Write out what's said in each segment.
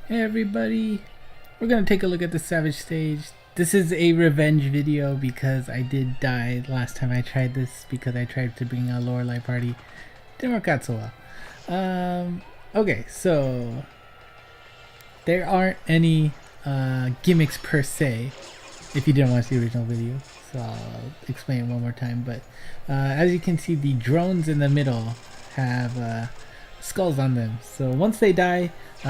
Hey everybody, we're gonna take a look at the Savage stage. This is a revenge video because I did die last time I tried this because I tried to bring a Lorelei Party. Didn't work out so well. Okay, so there aren't any gimmicks per se if you didn't watch the original video, so I'll explain it one more time. But as you can see, the drones in the middle have skulls on them, so once they die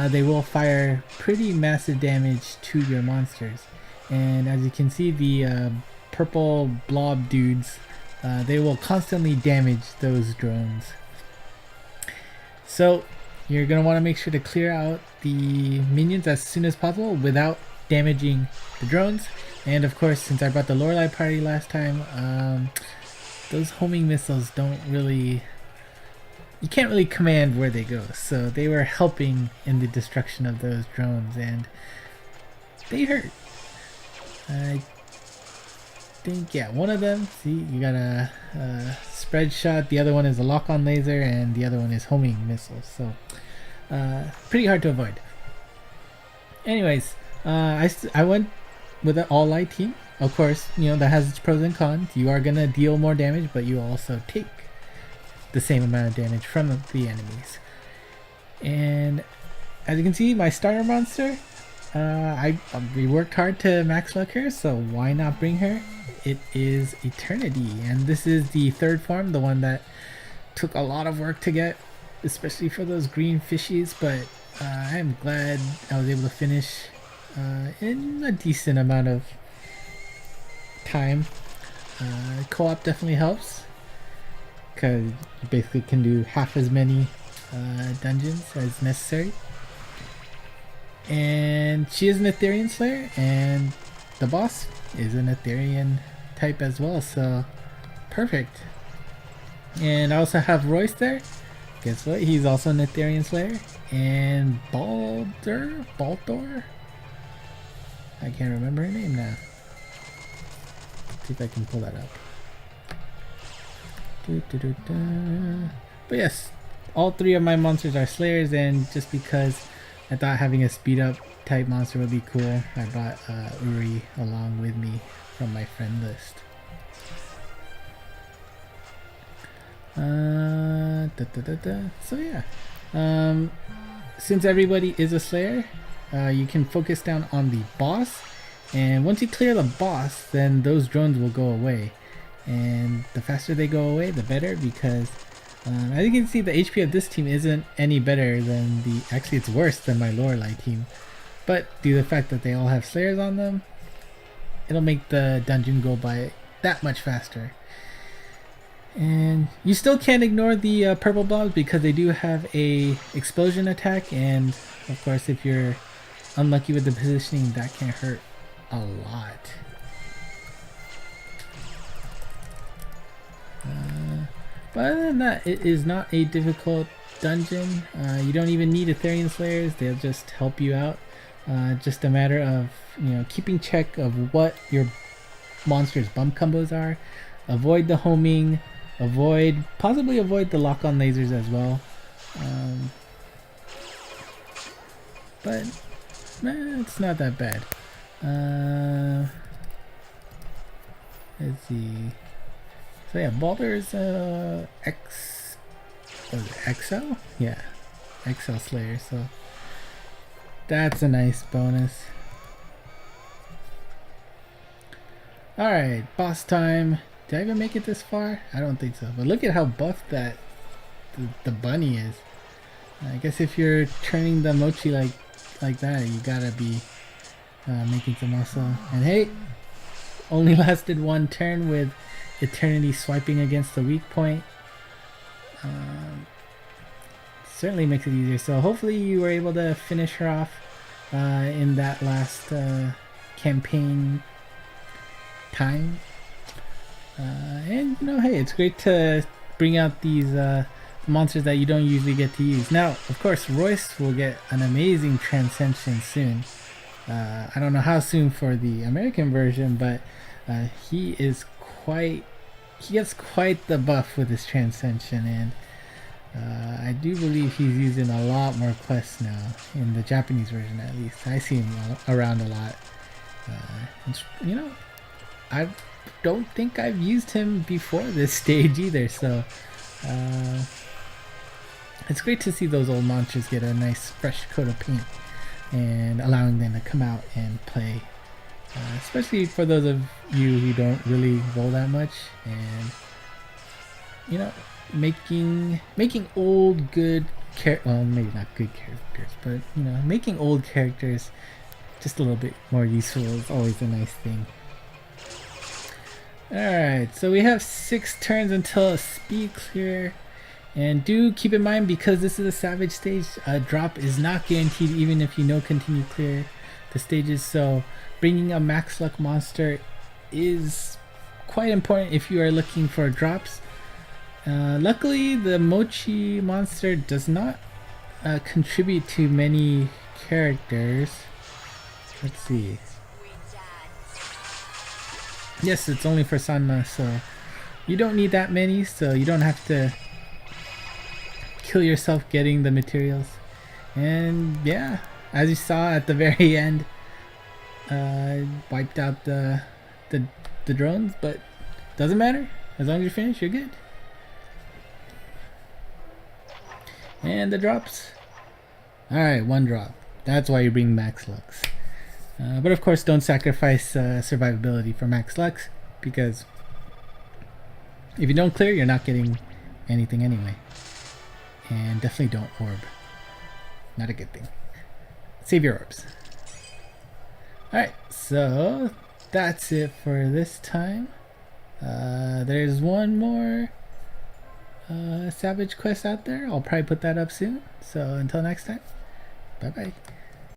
they will fire pretty massive damage to your monsters. And as you can see, the purple blob dudes, they will constantly damage those drones. So you're going to want to make sure to clear out the minions as soon as possible without damaging the drones. And of course, since I brought the Lorelei Party last time, those homing missiles don't really, you can't really command where they go, so they were helping in the destruction of those drones, and they hurt. I think, yeah, one of them, see, you got a spread shot, the other one is a lock-on laser, and the other one is homing missiles, so pretty hard to avoid. Anyways, I went with an all-light team. Of course, you know, that has its pros and cons. You are going to deal more damage, but you also take the same amount of damage from the enemies. And as you can see, my starter monster, we worked hard to max luck her, so why not bring her? It is Eternity, and this is the third form, the one that took a lot of work to get, especially for those green fishies, but I am glad I was able to finish in a decent amount of time. Co-op definitely helps, because you basically can do half as many dungeons as necessary. And she is an Etherean Slayer, and the boss is an Etherean type as well, so perfect. And I also have Royce there. Guess what? He's also an Etherean Slayer. And Baldr? I can't remember her name now. Let's see if I can pull that up. But yes, all three of my monsters are Slayers, and just because I thought having a speed up type monster would be cool, I brought Uri along with me from my friend list. So yeah, since everybody is a Slayer, you can focus down on the boss, and once you clear the boss, then those drones will go away. And the faster they go away, the better, because as you can see, the HP of this team isn't any better than actually it's worse than my Lorelei team. But due to the fact that they all have Slayers on them, it'll make the dungeon go by that much faster. And you still can't ignore the purple blobs because they do have a explosion attack, and of course if you're unlucky with the positioning, that can hurt a lot. But other than that, it is not a difficult dungeon. You don't even need Etherean Slayers, they'll just help you out. Just a matter of, you know, keeping check of what your monster's bump combos are. Avoid the homing, possibly avoid the lock-on lasers as well. But it's not that bad. Let's see. So yeah, Baldr is XL? Yeah, XL Slayer, so that's a nice bonus. Alright, boss time. Did I even make it this far? I don't think so, but look at how buff that the bunny is. I guess if you're turning the Mochi like that, you gotta be making some muscle. And hey, only lasted one turn with Eternity swiping against the weak point. Certainly makes it easier, so hopefully you were able to finish her off in that last campaign time. And you know, hey, it's great to bring out these monsters that you don't usually get to use. Now of course Royce will get an amazing Transcension soon. I don't know how soon for the American version, but he gets quite the buff with his Transcension, and I do believe he's using a lot more quests now, in the Japanese version at least. I see him around a lot. You know, I don't think I've used him before this stage either, so it's great to see those old monsters get a nice fresh coat of paint and allowing them to come out and play. Especially for those of you who don't really roll that much, and you know, making old good well, maybe not good characters, but you know, making old characters just a little bit more useful is always a nice thing. Alright, so we have 6 turns until a speed clear, and do keep in mind, because this is a savage stage, a drop is not guaranteed even if you know continue clear the stages, so bringing a max luck monster is quite important if you are looking for drops. Luckily, the Mochi monster does not contribute to many characters. Let's see. Yes, it's only for Sanma, so you don't need that many, so you don't have to kill yourself getting the materials. And yeah, as you saw at the very end, wiped out the drones, but doesn't matter. As long as you finish, you're good. And the drops. Alright, 1 drop. That's why you bring max lux. But of course, don't sacrifice survivability for max lux, because if you don't clear, you're not getting anything anyway. And definitely don't orb. Not a good thing. Save your orbs. Alright, so that's it for this time. There's one more savage quest out there. I'll probably put that up soon. So until next time, bye bye.